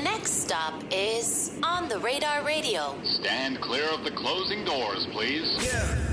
next stop is On the Radar Radio. Stand clear of the closing doors, please. Yeah.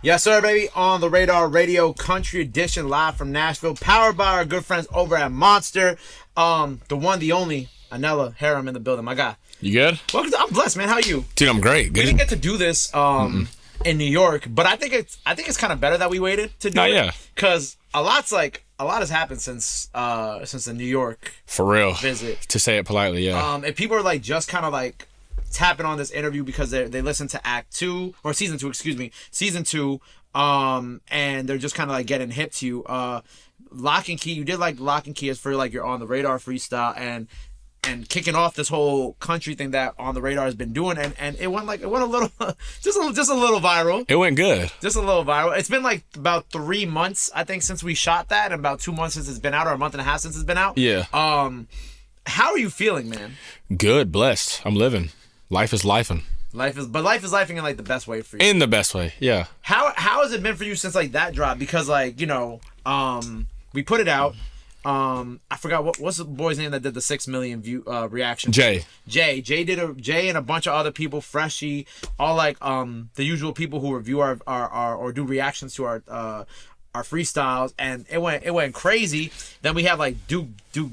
Yes, sir, baby. On the Radar Radio Country Edition, live from Nashville, powered by our good friends over at Monster. The one, the only, Anella Herim in the building, my guy. You good? Welcome to, I'm blessed, man. How are you? Dude, I'm great. Good. We didn't get to do this in New York, but I think it's kind of better that we waited to do it. Yeah. Because a lot has happened since the New York for real visit. To say it politely, yeah. And people are like just kind of like tapping on this interview because they listened to season 2, and they're just kind of like getting hip to you. Lock and Key, you did like Lock and Key as for like your On the Radar freestyle and kicking off this whole country thing that On the Radar has been doing, and it went a little just a little viral. It went good. Just a little viral. It's been like about 3 months, I think, since we shot that, and about 2 months since it's been out, or a month and a half since it's been out. Yeah. How are you feeling, man? Good, blessed. I'm living. Life is lifing. Life is lifing in like the best way for you. In the best way, yeah. How has it been for you since like that dropped? Because like, we put it out. I forgot what's the boy's name that did the 6 million view reaction. Jay Jay and a bunch of other people, Freshie, all like the usual people who review our or do reactions to our freestyles, and it went crazy. Then we have like Duke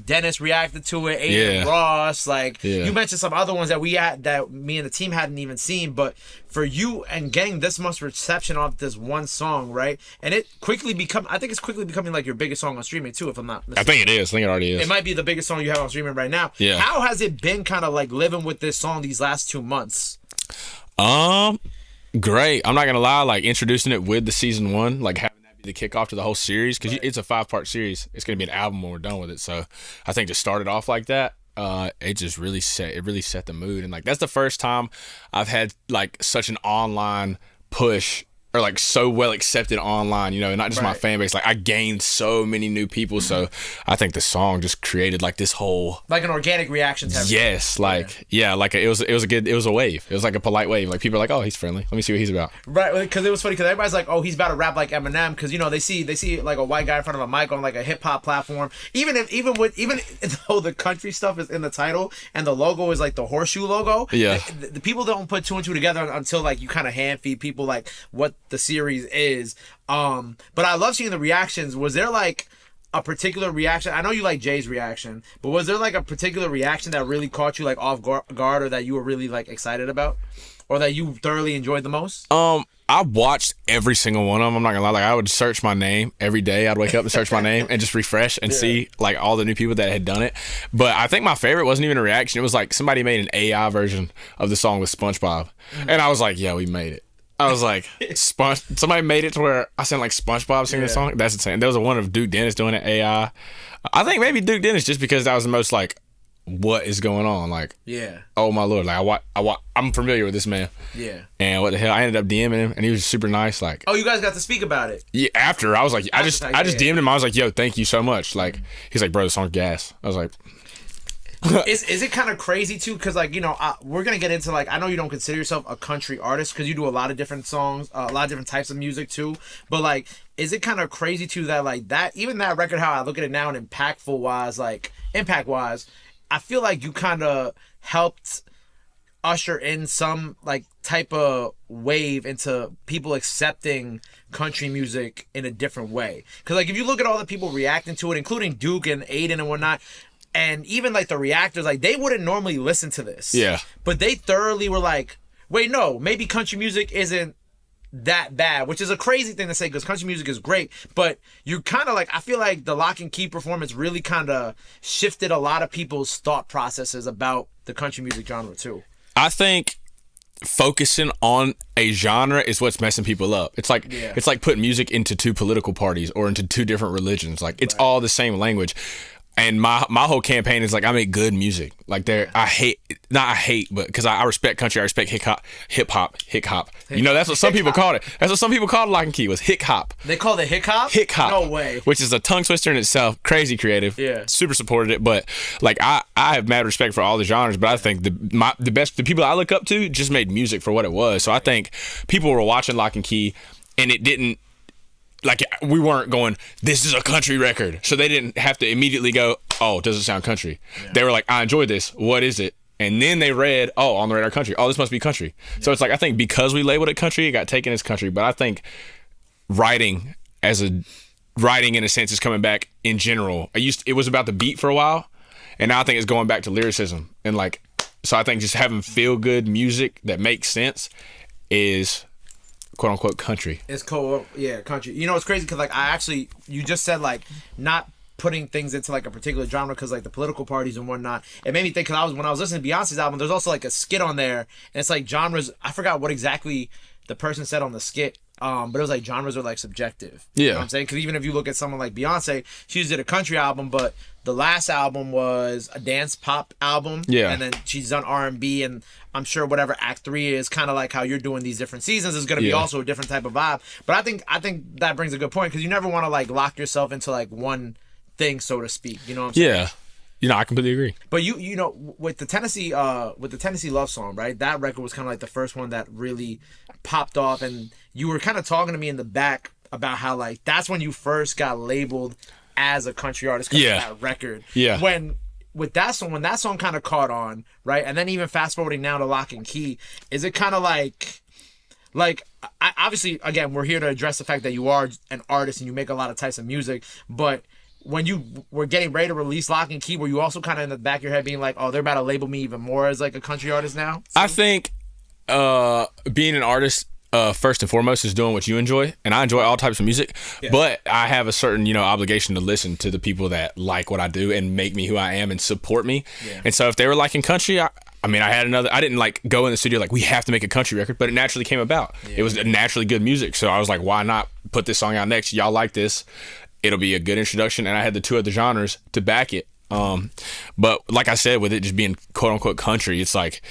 Dennis reacted to it, Aiden Ross, you mentioned some other ones that me and the team hadn't even seen, but for you and getting this much reception off this one song, right? And I think it's quickly becoming like your biggest song on streaming too, if I'm not mistaken. I think it is. I think it already is. It might be the biggest song you have on streaming right now. Yeah. How has it been kind of like living with this song these last 2 months? Great. I'm not gonna lie, like introducing it with the season 1, like having that be the kickoff to the whole series, because it's a 5-part series. It's gonna be an album when we're done with it. So I think to start it off like that, it just really set the mood, and like that's the first time I've had like such an online push, or like so well accepted online, not just my fan base. Like I gained so many new people, so I think the song just created like this whole like an organic reaction to everything. Yes, it was a wave. It was like a polite wave. Like people are like, oh, he's friendly. Let me see what he's about. Right, because it was funny because everybody's like, oh, he's about to rap like Eminem, because they see like a white guy in front of a mic on like a hip hop platform. Even though the country stuff is in the title and the logo is like the horseshoe logo. Yeah, the people don't put 2 and 2 together until like you kind of hand feed people like what the series is. But I love seeing the reactions. Was there like a particular reaction? I know you like Jay's reaction, but was there like a particular reaction that really caught you like off guard, or that you were really like excited about, or that you thoroughly enjoyed the most? I watched every single one of them. I'm not gonna lie. Like I would search my name every day. I'd wake up and search my name and just refresh and see like all the new people that had done it. But I think my favorite wasn't even a reaction. It was like somebody made an AI version of the song with SpongeBob, and I was like, yeah, we made it. I was like, somebody made it to where I sound like SpongeBob singing the song. That's insane. There was one of Duke Dennis doing it AI. I think maybe Duke Dennis, just because that was the most like, what is going on? Like, oh my Lord, like I'm familiar with this man. Yeah. And what the hell? I ended up DMing him, and he was super nice. Like, oh, you guys got to speak about it. Yeah. After I was like, I just DM'd him. I was like, yo, thank you so much. Like, he's like, bro, the song's gas. I was like. Is it kind of crazy too? Because like we're gonna get into like, I know you don't consider yourself a country artist because you do a lot of different songs, a lot of different types of music too. But like, is it kind of crazy too that like that, even that record, how I look at it now and impact wise, I feel like you kind of helped usher in some like type of wave into people accepting country music in a different way. Because like if you look at all the people reacting to it, including Duke and Aiden and whatnot. And even like the reactors, like they wouldn't normally listen to this. Yeah. But they thoroughly were like, wait, no, maybe country music isn't that bad, which is a crazy thing to say because country music is great. But you kind of like, I feel like the Lock and Key performance really kind of shifted a lot of people's thought processes about the country music genre too. I think focusing on a genre is what's messing people up. It's like it's like putting music into 2 political parties or into 2 different religions. Like it's all the same language. And my whole campaign is like, I make good music. Like but because I respect country, I respect hip hop. You know, that's what some people called it. That's what some people called Lock and Key, was hip hop. They called it hip hop? Hip hop. No way. Which is a tongue twister in itself. Crazy creative. Yeah. Super supported it. But like I have mad respect for all the genres, but I think the people I look up to just made music for what it was. So I think people were watching Lock and Key and it didn't, like, we weren't going, this is a country record. So they didn't have to immediately go, oh, does it sound country? Yeah. They were like, I enjoyed this. What is it? And then they read, oh, on the radar country. Oh, this must be country. Yeah. So it's like, I think because we labeled it country, it got taken as country. But I think writing in a sense is coming back in general. It was about the beat for a while. And now I think it's going back to lyricism. And like, so I think just having feel good music that makes sense is quote unquote country. It's cool. Yeah, country. You know, it's crazy because like you just said like not putting things into like a particular genre because like the political parties and whatnot. It made me think because when I was listening to Beyonce's album, there's also like a skit on there and it's like genres. I forgot what exactly the person said on the skit. But it was like genres are like subjective. Yeah. You know what I'm saying? Because even if you look at someone like Beyonce, she just did a country album, but the last album was a dance pop album. Yeah. And then she's done R&B, and I'm sure whatever Act 3 is, kind of like how you're doing these different seasons, is going to be also a different type of vibe. But I think that brings a good point because you never want to like lock yourself into like one thing, so to speak. You know what I'm saying? Yeah. You know, I completely agree. But you know, with the Tennessee Love Song, right? That record was kind of like the first one that really popped off, and you were kind of talking to me in the back about how like that's when you first got labeled as a country artist because of that record. Yeah. When that song kind of caught on, right? And then even fast forwarding now to Lock and Key, is it kind of like obviously again we're here to address the fact that you are an artist and you make a lot of types of music, but when you were getting ready to release Lock and Key, were you also kind of in the back of your head being like, oh, they're about to label me even more as like a country artist now? I think being an artist, first and foremost, is doing what you enjoy. And I enjoy all types of music, but I have a certain, obligation to listen to the people that like what I do and make me who I am and support me. Yeah. And so if they were liking country, I didn't like go in the studio like we have to make a country record, but it naturally came about. Yeah. It was naturally good music. So I was like, why not put this song out next? Y'all like this. It'll be a good introduction, and I had the two other genres to back it. But like I said, with it just being quote unquote country, it's like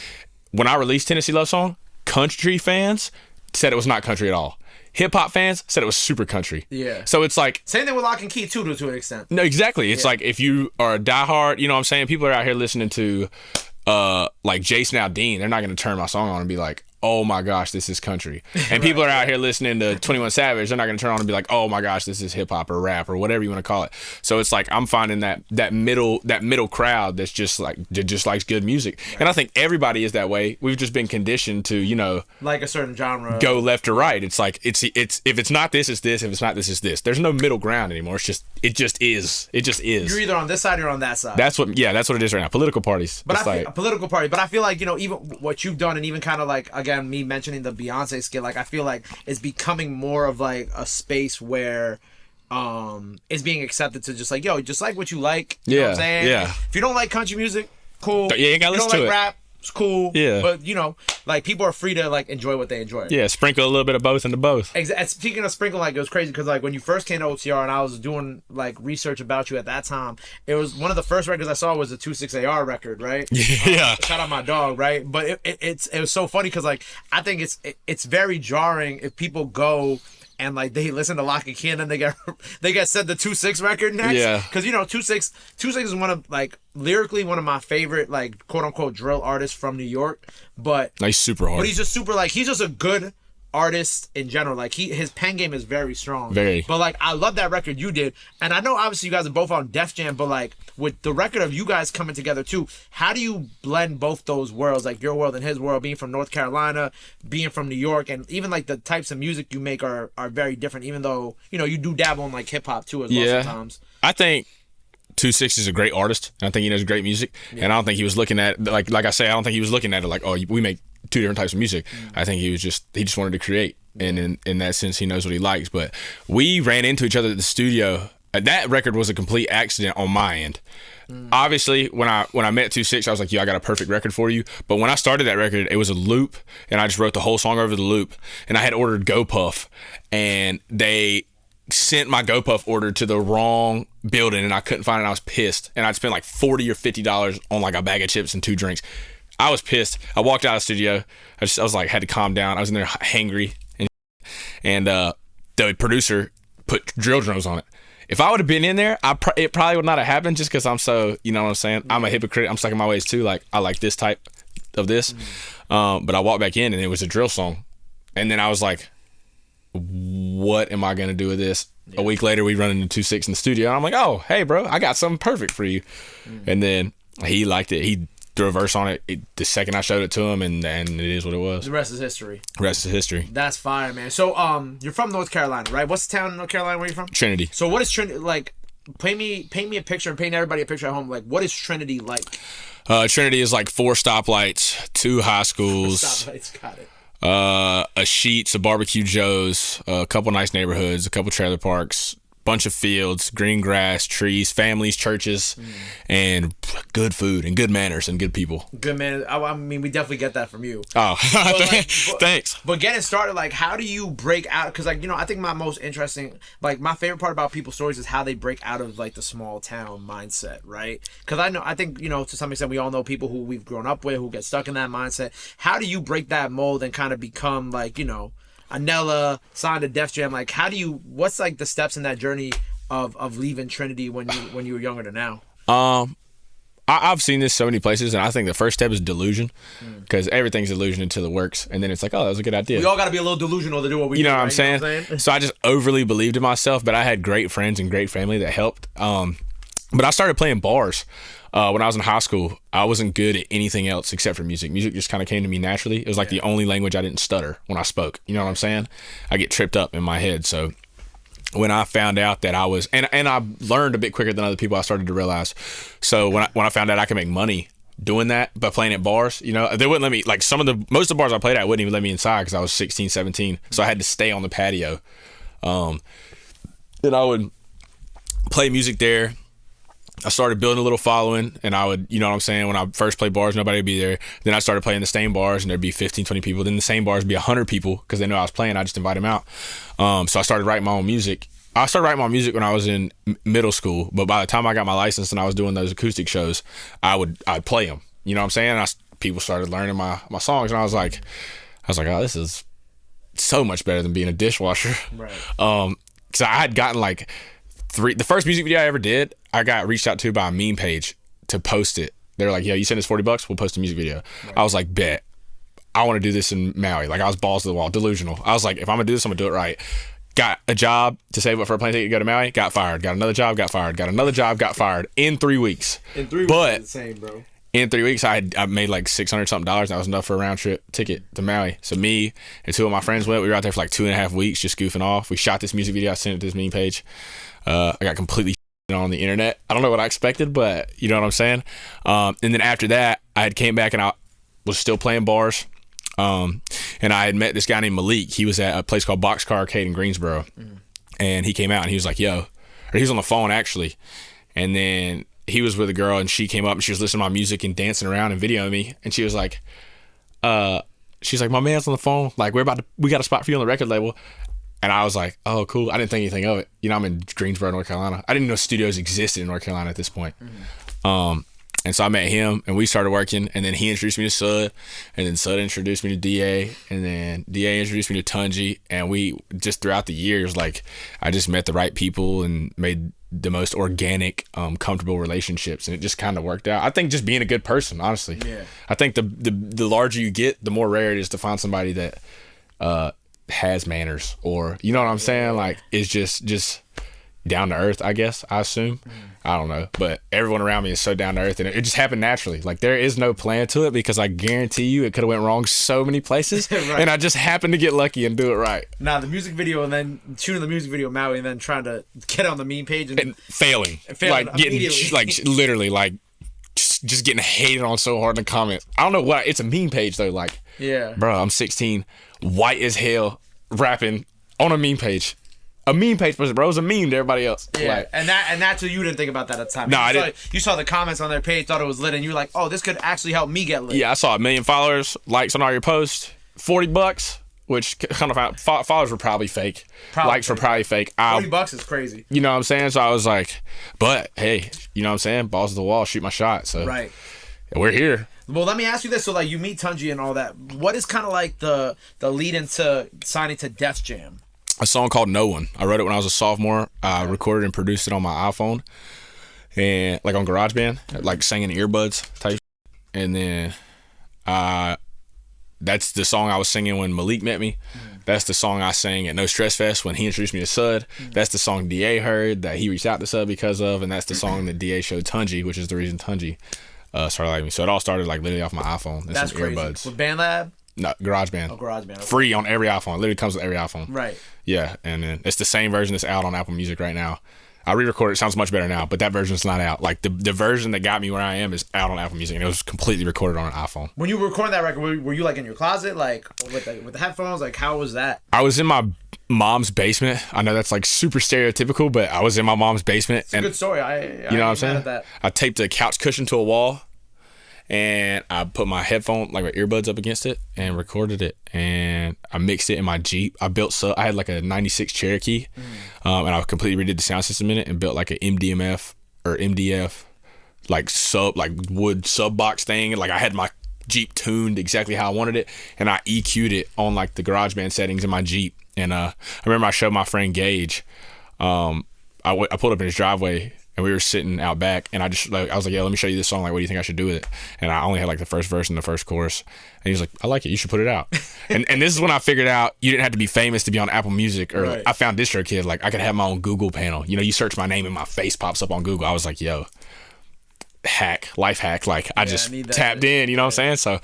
when I released Tennessee Love Song, country fans said it was not country at all. Hip hop fans said it was super country. Yeah. So it's like same thing with Lock and Key too, to an extent. No, exactly. It's like if you are a diehard, you know what I'm saying? People are out here listening to like Jason Aldean, they're not going to turn my song on and be like, oh my gosh, this is country. And people are out here listening to 21 Savage, they're not going to turn on and be like, oh my gosh, this is hip hop or rap or whatever you want to call it. So it's like I'm finding that middle crowd that's just likes good music. Right. And I think everybody is that way. We've just been conditioned to, like a certain genre, go left or right. It's like it's if it's not this, it's this. If it's not this, it's this. There's no middle ground anymore. It just is. You're either on this side or on that side. That's what it is right now. Political parties. But a political party. But I feel like, even what you've done, and even kind of like, again, me mentioning the Beyonce skit, like I feel like it's becoming more of like a space where it's being accepted to just like, yo, just like what you like. You know what I'm saying? Yeah. If you don't like country music, cool. Yeah, you gotta listen to it. If you don't like rap, it's cool. Yeah. But like people are free to like enjoy what they enjoy. Yeah, sprinkle a little bit of both into both. Exactly. Speaking of sprinkle, like it was crazy because like when you first came to OTR and I was doing like research about you at that time, it was one of the first records I saw was the 26AR record, right? Yeah. Shout out my dog, right? But it was so funny because like I think it's very jarring if people go and like they listen to Lock and Key and then they get sent the 2-6 record next. Yeah. Because 2-6 is one of like lyrically one of my favorite like quote unquote drill artists from New York. But he's super hard. But he's just super like he's just a good artist in general. Like his pen game is very strong. Very. But like I love that record you did. And I know obviously you guys are both on Def Jam, but like with the record of you guys coming together too, how do you blend both those worlds, like your world and his world, being from North Carolina, being from New York, and even like the types of music you make are very different, even though, you do dabble in like hip hop too as well sometimes. I think 2-6 is a great artist. And I think he knows great music. Yeah. And I don't think he was looking at like I say, I don't think he was looking at it like, oh, we make two different types of music. I think he just wanted to create, and in that sense he knows what he likes. But we ran into each other at the studio. That record was a complete accident on my end. Obviously when I met 2-6, I was like, yo, I got a perfect record for you. But when I started that record, it was a loop, and I just wrote the whole song over the loop, and I had ordered Go Puff, and they sent my GoPuff order to the wrong building and I couldn't find it. I was pissed, and I'd spent like $40 or $50 on like a bag of chips and 2 drinks. I was pissed. I walked out of the studio. I was like, had to calm down. I was in there hangry, and the producer put drill drums on it. If I would have been in there, it probably would not have happened, just because I'm so, you know what I'm saying? I'm a hypocrite. I'm stuck in my ways too. Like, I like this type of this. But I walked back in and it was a drill song. And then I was like, what am I going to do with this? A week later, we run into 2-6 in the studio. And I'm like, oh, hey, bro, I got something perfect for you. And then he liked it. He threw a verse on it the second I showed it to him, and it is what it was. The rest is history. The rest is history. That's fire, man. So, you're from North Carolina, right? What's the town in North Carolina where you're from? Trinity. So, what is Trinity like? Paint me a picture, and paint everybody a picture at home. Like, what is Trinity like? Trinity is like 4 stoplights, 2 high schools. Stoplights, got it. A Sheetz, a Barbecue Joe's, a couple nice neighborhoods, a couple trailer parks, bunch of fields, green grass, trees, families, churches, and good food and good manners and good people. Good man. I mean, we definitely get that from you. Oh, thanks. But getting started, like, how do you break out? Because, like, you know, I think my most interesting, like, my favorite part about people's stories is how they break out of, like, the small town mindset, right? Because I think, you know, to some extent, we all know people who we've grown up with who get stuck in that mindset. How do you break that mold and kind of become, like, you know, Anella signed to Def Jam? Like, what's like the steps in that journey of leaving Trinity when you were younger to now? I've seen this so many places, and I think the first step is delusion, because everything's delusion until it works, and then it's like, oh, that was a good idea. We all got to be a little delusional to do what we do. You know what I'm right? saying? You know what I'm saying? So I just overly believed in myself, but I had great friends and great family that helped. But I started playing bars. When I was in high school, I wasn't good at anything else except for music. Music just kind of came to me naturally. It was like the only language I didn't stutter when I spoke. You know what I'm saying? I get tripped up in my head. So when I found out that I was, and I learned a bit quicker than other people, I started to realize. So when I found out I could make money doing that by playing at bars, you know, they wouldn't let me, like most of the bars I played at wouldn't even let me inside because I was 16, 17. So I had to stay on the patio. And I would play music there. I started building a little following, and I would, you know what I'm saying, when I first played bars, nobody would be there. Then I started playing the same bars, and there'd be 15, 20 people. Then the same bars would be 100 people because they know I was playing. I just invite them out. So I started writing my own music. I started writing my music when I was in middle school, but by the time I got my license and I was doing those acoustic shows, I'd play them. You know what I'm saying? And people started learning my songs, and I was like, oh, this is so much better than being a dishwasher. Right. Because I had gotten like the first music video I ever did, I got reached out to by a meme page to post it. They're like, yo, you send us $40, we'll post a music video. Right. I was like, bet. I want to do this in Maui. Like, I was balls to the wall, delusional. I was like, if I'm going to do this, I'm going to do it right. Got a job to save up for a plane ticket to go to Maui, got fired. Got another job, got fired. Got another job, got fired in 3 weeks. In 3 weeks, but insane, bro. In 3 weeks, I made like $600 something. That was enough for a round trip ticket to Maui. So me and 2 of my friends went. We were out there for like 2.5 weeks just goofing off. We shot this music video. I sent it to this meme page. I got completely on the internet. I don't know what I expected, but you know what I'm saying? And then after that, I had came back and I was still playing bars. And I had met this guy named Malik. He was at a place called Boxcar Arcade in Greensboro. And he came out and he was like, yo, or he was on the phone actually. And then he was with a girl and she came up and she was listening to my music and dancing around and videoing me. And she was like, she's like, my man's on the phone. Like, we got a spot for you on the record label. And I was like, oh, cool. I didn't think anything of it. You know, I'm in Greensboro, North Carolina. I didn't know studios existed in North Carolina at this point. And so I met him and we started working, and then he introduced me to Sud, and then Sud introduced me to DA, and then DA introduced me to Tunji, and we just throughout the years, like, I just met the right people and made the most organic, comfortable relationships, and it just kind of worked out. I think just being a good person, honestly. Yeah. I think the larger you get, the more rare it is to find somebody that has manners, or, you know what I'm saying, like, is just down to earth, I guess, I assume. I don't know, but everyone around me is so down to earth, and it just happened naturally. Like, there is no plan to it, because I guarantee you it could have went wrong so many places. Right. And I just happened to get lucky and do it right. Now, the music video, and then shooting the music video in Maui, and then trying to get on the meme page and failing like getting like literally like just getting hated on so hard in the comments. I don't know what, it's a meme page though. Like, yeah, bro, I'm 16, white as hell, rapping on a meme page. A meme page person, bro. It was a meme to everybody else. Yeah, like, and that's what you didn't think about that at the time. No, I didn't. You saw the comments on their page, thought it was lit, and you were like, oh, this could actually help me get lit. Yeah, I saw 1 million followers, likes on all your posts, $40. which kind of followers were probably fake. Likes were probably fake. $40 is crazy. You know what I'm saying? So I was like, but hey, you know what I'm saying? Balls to the wall, shoot my shot. So right. We're here. Well, let me ask you this. So, like, you meet Tunji and all that. What is kind of like the lead into signing to Def Jam? A song called No One. I wrote it when I was a sophomore. I recorded and produced it on my iPhone. And, like, on GarageBand. Like, singing earbuds type. And then that's the song I was singing when Malik met me. That's the song I sang at No Stress Fest when he introduced me to Sud. That's the song DA heard that he reached out to Sud because of. And that's the song that DA showed Tunji, which is the reason Tunji started liking me. So it all started like literally off my iPhone and That's some crazy. earbuds. With BandLab? No, GarageBand. Oh, GarageBand. Okay. Free on every iPhone. It literally comes with every iPhone. Right. Yeah, and then it's the same version that's out on Apple Music right now. I re-recorded it. Sounds much better now, but that version's not out. Like the version that got me where I am is out on Apple Music, and it was completely recorded on an iPhone. When you were recording that record, were you like in your closet, like with the headphones? Like, how was that? I was in my mom's basement. I know that's like super stereotypical, but I was in my mom's basement. It's a good story. You know what I'm saying? I taped a couch cushion to a wall, and I put my headphone, like my earbuds up against it and recorded it, and I mixed it in my Jeep. I had like a 96 Cherokee, and I completely redid the sound system in it and built like an MDMF or MDF like wood sub box thing. Like I had my Jeep tuned exactly how I wanted it, and I EQ'd it on like the GarageBand settings in my Jeep. And I remember I showed my friend Gage. I pulled up in his driveway, and we were sitting out back, and I was like, "Yo, let me show you this song. Like, what do you think I should do with it?" And I only had like the first verse and the first chorus, and he was like, "I like it. You should put it out." and this is when I figured out you didn't have to be famous to be on Apple Music. Or right. I found DistroKid. Like, I could have my own Google panel. You know, you search my name and my face pops up on Google. I was like, "Yo, life hack." Like, I just tapped in. You know what I'm saying? So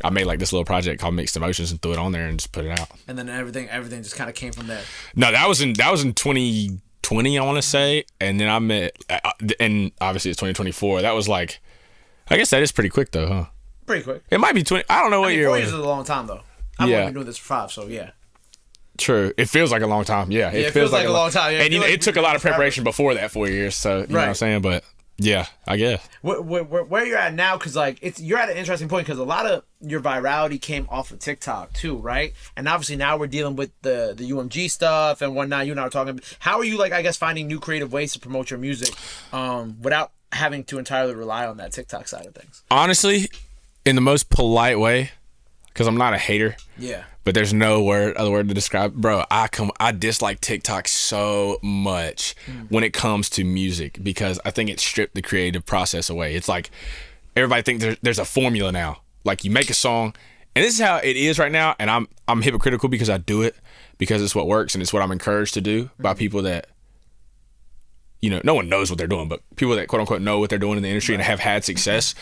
I made like this little project called Mixed Emotions and threw it on there and just put it out. And then everything just kind of came from there. No, that was in 2020, I want to say, and then I met, and obviously it's 2024. That was like, I guess that is pretty quick though, huh? Pretty quick. It might be 20. I don't know what year. 4 years is a long time though. I've only been doing this for 5, so yeah. True. It feels like a long time. Yeah, it feels like a long time. Yeah, and it took a lot of preparation before that 4 years. So you know what I'm saying, but. Yeah, I guess. Where you're at now, because like you're at an interesting point, because a lot of your virality came off of TikTok too, right? And obviously now we're dealing with the UMG stuff and whatnot. You and I are talking. How are you, like, I guess, finding new creative ways to promote your music, without having to entirely rely on that TikTok side of things? Honestly, in the most polite way, because I'm not a hater. Yeah. But there's no other word to describe. Bro, I dislike TikTok so much when it comes to music, because I think it stripped the creative process away. It's like everybody thinks there's a formula now. Like, you make a song, and this is how it is right now, and I'm hypocritical because I do it because it's what works and it's what I'm encouraged to do by people that, you know, no one knows what they're doing, but people that quote unquote know what they're doing in the industry and have had success.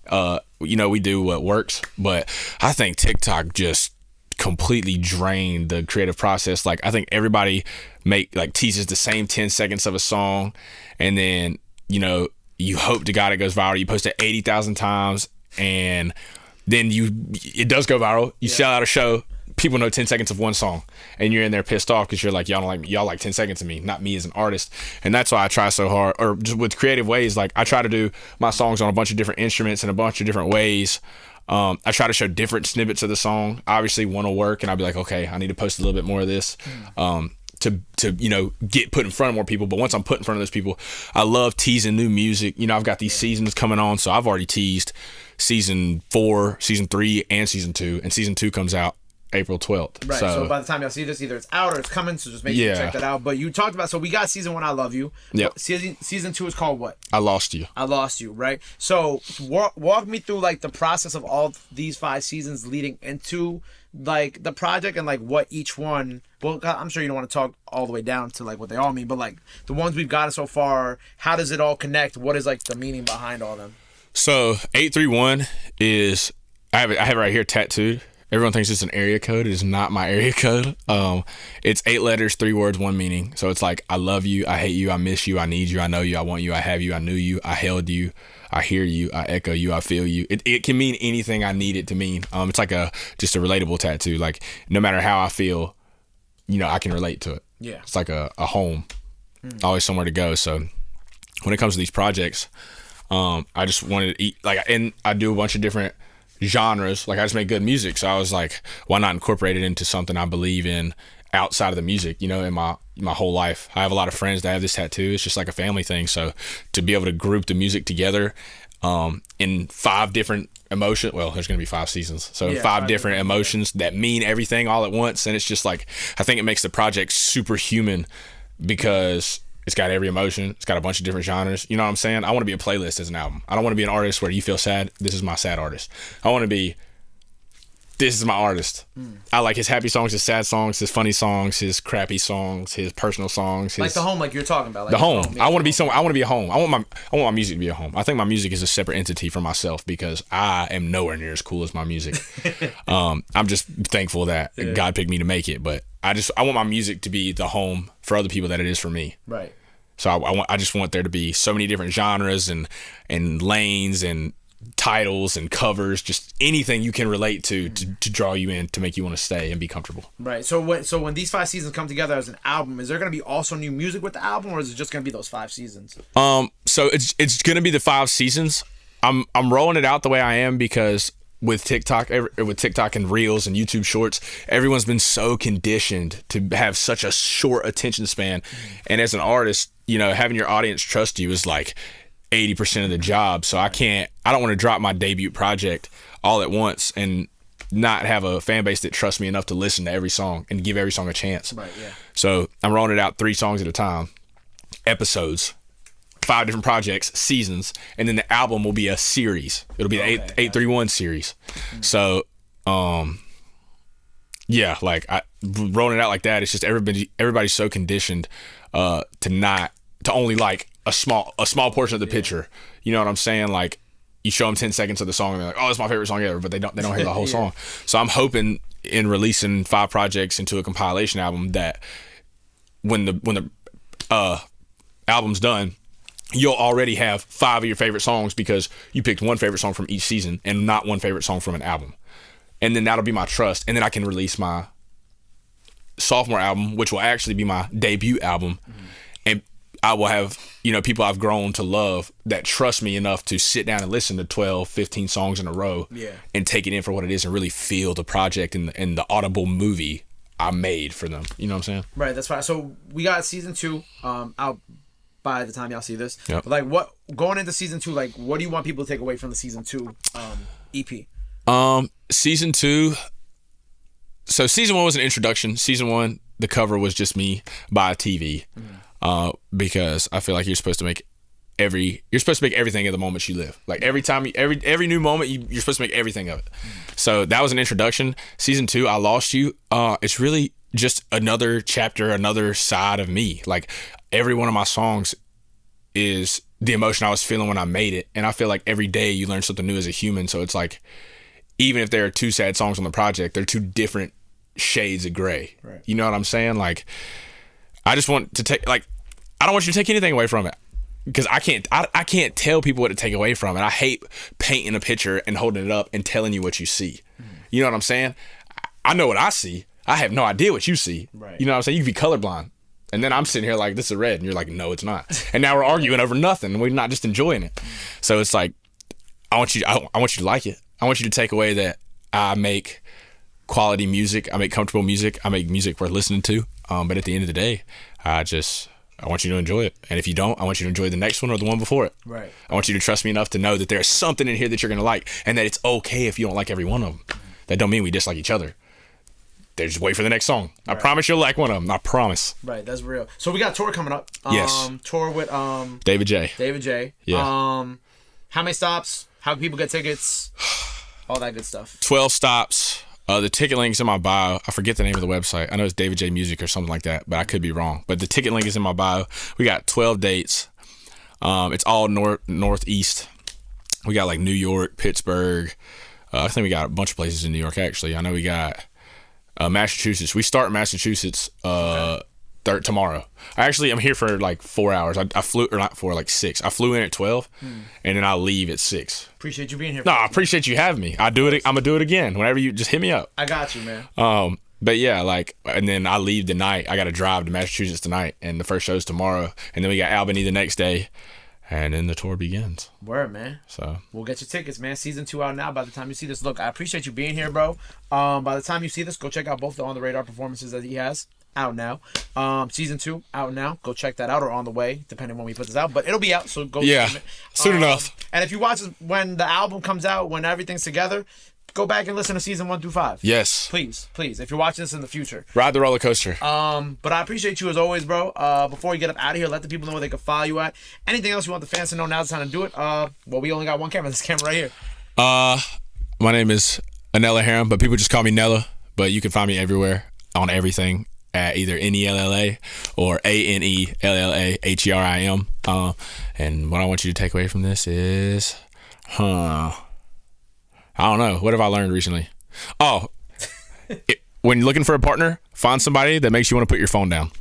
You know, we do what works, but I think TikTok just completely drained the creative process. Like, I think everybody teases the same 10 seconds of a song, and then, you know, you hope to God it goes viral. You post it 80,000 times, and then it does go viral. You sell out a show. People know 10 seconds of one song, and you're in there pissed off because you're like, y'all like 10 seconds of me, not me as an artist. And that's why I try so hard, or just with creative ways. Like, I try to do my songs on a bunch of different instruments in a bunch of different ways. I try to show different snippets of the song. Obviously, one will work, and I'll be like, okay, I need to post a little bit more of this to you know, get put in front of more people. But once I'm put in front of those people, I love teasing new music. You know, I've got these seasons coming on, so I've already teased season 4, season 3, and season 2, and season 2 comes out April 12th. Right. So by the time y'all see this, either it's out or it's coming. So just make sure you check that out. But you talked about, so we got season 1, I Love You. Yeah. Season 2 is called what? I Lost You. I Lost You. Right. So walk me through like the process of all these 5 seasons leading into like the project, and like what each one. Well, I'm sure you don't want to talk all the way down to like what they all mean, but like the ones we've gotten so far, how does it all connect? What is like the meaning behind all of them? So 831 is, I have it right here tattooed. Everyone thinks it's an area code. It is not my area code. It's 8 letters, 3 words, 1 meaning. So it's like, I love you, I hate you, I miss you, I need you, I know you, I want you, I have you, I knew you, I held you, I hear you, I echo you, I feel you. It can mean anything I need it to mean. It's like just a relatable tattoo. Like, no matter how I feel, you know, I can relate to it. Yeah. It's like a home, always somewhere to go. So when it comes to these projects, I just wanted to eat, like, and I do a bunch of different genres. Like I just make good music. So I was like, why not incorporate it into something I believe in outside of the music, in my whole life. I have a lot of friends that have this tattoo. It's just like a family thing. So to be able to group the music together in 5 different emotions, well, there's going to be 5 seasons. So 5 different emotions that mean everything all at once. And it's just like, I think it makes the project super human because it's got every emotion. It's got a bunch of different genres. You know what I'm saying? I want to be a playlist as an album. I don't want to be an artist where you feel sad. This is my sad artist. I want to be, this is my artist. I like his happy songs, his sad songs, his funny songs, his crappy songs, his personal songs. Like the home, like you're talking about. Like the home. I want to be somewhere. I want to be a home. I want my music to be a home. I think my music is a separate entity for myself because I am nowhere near as cool as my music. I'm just thankful that God picked me to make it. But I want my music to be the home for other people that it is for me. Right. So I just want there to be so many different genres and lanes and titles and covers, just anything you can relate to draw you in, to make you want to stay and be comfortable. Right. So when these 5 seasons come together as an album, is there going to be also new music with the album, or is it just going to be those 5 seasons? So it's going to be the 5 seasons. I'm rolling it out the way I am because with TikTok and Reels and YouTube Shorts, everyone's been so conditioned to have such a short attention span. And as an artist, having your audience trust you is like 80% of the job. So I don't want to drop my debut project all at once and not have a fan base that trusts me enough to listen to every song and give every song a chance. Right, yeah. So I'm rolling it out 3 songs at a time, episodes, 5 different projects, seasons, and then the album will be a series. It'll be the 831 series. So, yeah, like rolling it out like that, it's just everybody's so conditioned to only like a small portion of the picture. You know what I'm saying? Like you show them 10 seconds of the song and they're like, oh, it's my favorite song ever, but they don't hear the whole song. So I'm hoping in releasing 5 projects into a compilation album that when the album's done, you'll already have 5 of your favorite songs because you picked one favorite song from each season and not one favorite song from an album. And then that'll be my trust. And then I can release my sophomore album, which will actually be my debut album. And I will have, people I've grown to love that trust me enough to sit down and listen to 12, 15 songs in a row and take it in for what it is and really feel the project and the audible movie I made for them. You know what I'm saying? Right, that's fine. So we got season 2 out by the time y'all see this. Yep. But like going into season 2, like what do you want people to take away from the season 2 EP? Season 2. So season 1 was an introduction. Season 1, the cover was just me by a TV. Because I feel like you're supposed to make everything of the moment you live. Like every time, every new moment, you're supposed to make everything of it. So that was an introduction. Season 2, I Lost You. It's really just another chapter, another side of me. Like every one of my songs is the emotion I was feeling when I made it. And I feel like every day you learn something new as a human. So it's like, even if there are 2 sad songs on the project, they're 2 different shades of gray. Right. You know what I'm saying? Like, I just want to take, like, I don't want you to take anything away from it because I can't tell people what to take away from it. I hate painting a picture and holding it up and telling you what you see. You know what I'm saying? I know what I see. I have no idea what you see. Right. You know what I'm saying? You can be colorblind. And then I'm sitting here like, this is red. And you're like, no, it's not. And now we're arguing over nothing. We're not just enjoying it. So it's like, I want you to like it. I want you to take away that I make quality music. I make comfortable music. I make music worth listening to. But at the end of the day, I want you to enjoy it. And if you don't, I want you to enjoy the next one or the one before it. Right. I want you to trust me enough to know that there's something in here that you're going to like and that it's okay if you don't like every one of them. That don't mean we dislike each other. Just wait for the next song. Right. I promise you'll like one of them. I promise. Right, that's real. So we got a tour coming up. Yes. Tour with David J. Yeah. How many stops? How can people get tickets? All that good stuff. 12 stops. The ticket link's in my bio. I forget the name of the website. I know it's David J Music or something like that, but I could be wrong. But the ticket link is in my bio. We got 12 dates. It's all northeast. We got like New York, Pittsburgh. I think we got a bunch of places in New York actually. I know we got Massachusetts. We start in Massachusetts tomorrow. I'm here for like 4 hours. I flew, or not 4, like 6. I flew in at 12, and then I leave at 6. Appreciate you being here. No, I appreciate you having me. I'm gonna do it again. Whenever you just hit me up. I got you, man. But yeah, like, and then I leave tonight. I got to drive to Massachusetts tonight, and the first show's tomorrow, and then we got Albany the next day, and then the tour begins. Word, man. So we'll get your tickets, man. Season 2 out now. By the time you see this, look, I appreciate you being here, bro. By the time you see this, go check out both the On the Radar performances that he has out now. Season 2 out now. Go check that out, or on the way, depending when we put this out. But it'll be out, so go. Yeah, soon enough. And if you watch this when the album comes out, when everything's together, go back and listen to season 1 through 5. Yes, please. If you're watching this in the future, ride the roller coaster. But I appreciate you as always, bro. Before we get up out of here, let the people know where they can follow you at. Anything else you want the fans to know? Now's the time to do it. Well, we only got one camera. This camera right here. My name is Anella Herim, but people just call me Nella. But you can find me everywhere on everything at either Nella or ANELLAHERIM. And what I want you to take away from this is, I don't know. What have I learned recently? When you're looking for a partner, find somebody that makes you want to put your phone down.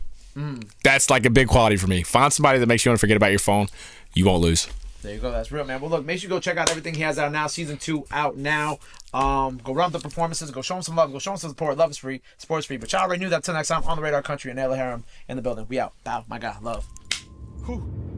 That's like a big quality for me. Find somebody that makes you want to forget about your phone. You won't lose. There you go. That's real, man. Well, look, make sure you go check out everything he has out now. Season 2 out now. Go run the performances. Go show him some love. Go show him some support. Love is free. Sports free. But y'all already knew that. Till next time, On the Radar Country, and Anella Herim in the building. We out. Bow. My God. Love. Whew.